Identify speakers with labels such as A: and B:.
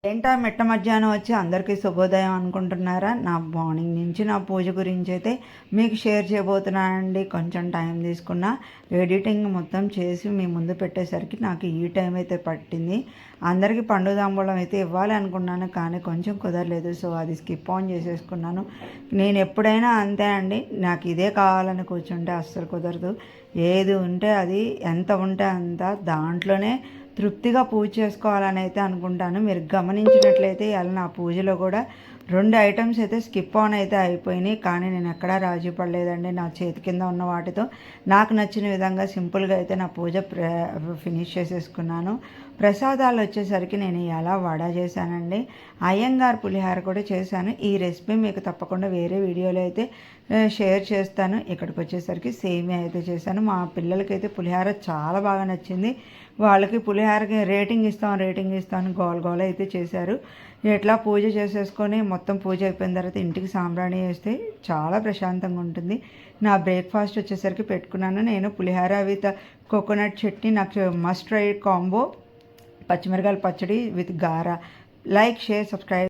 A: ఏంటా మిట్ట మధ్యాహ్నం వచ్చి అందరికీ శుభోదయం అనుకుంటున్నారా? నా మార్నింగ్ నుంచి నా పూజ గురించి అయితే మీకు షేర్ చేయబోతున్నానండి. కొంచెం టైం తీసుకున్న ఎడిటింగ్ మొత్తం చేసి మీ ముందు పెట్టేసరికి నాకు ఈ టైం అయితే పట్టింది. అందరికీ పండు తాంబూలం అయితే ఇవ్వాలి అనుకున్నాను, కానీ కొంచెం కుదరలేదు. సో అది స్కిప్ ఆన్ చేసేసుకున్నాను. నేను ఎప్పుడైనా అంతే అండి, నాకు ఇదే కావాలని కూర్చుంటే అస్సలు కుదరదు. ఏది ఉంటే అది, ఎంత ఉంటే అంత, దాంట్లోనే తృప్తిగా పూజ చేసుకోవాలని అయితే అనుకుంటాను. మీరు గమనించినట్లయితే ఇలా నా పూజలో కూడా 2 ఐటమ్స్ అయితే స్కిప్ ఆన్ అయితే అయిపోయినాయి, కానీ నేను ఎక్కడా రాజీ పడలేదండి. నా చేతి కింద ఉన్న వాటితో నాకు నచ్చిన విధంగా సింపుల్గా అయితే నా పూజ ఫినిష్ చేసేసుకున్నాను. ప్రసాదాలు వచ్చేసరికి నేను ఎలా వడ చేశానండి, అయ్యంగార్ పులిహార కూడా చేశాను. ఈ రెసిపీ మీకు తప్పకుండా వేరే వీడియోలో అయితే షేర్ చేస్తాను. ఇక్కడికి వచ్చేసరికి సేమియా అయితే చేశాను. మా పిల్లలకైతే పులిహార చాలా బాగా నచ్చింది. వాళ్ళకి పులిహారకి రేటింగ్ ఇస్తాను గోల గోల అయితే చేశారు. ఎట్లా పూజ చేసేసుకొని మొత్తం పూజ అయిపోయిన తర్వాత ఇంటికి సాంబ్రాణి వేస్తే చాలా ప్రశాంతంగా ఉంటుంది. నా బ్రేక్ఫాస్ట్ వచ్చేసరికి పెట్టుకున్నాను నేను పులిహార విత్ కోకోనట్ చట్నీ. నాకు మస్ట్ ట్రై కాంబో, పచ్చిమిరకాయల పచ్చడి విత్ గారా. Like, share, subscribe.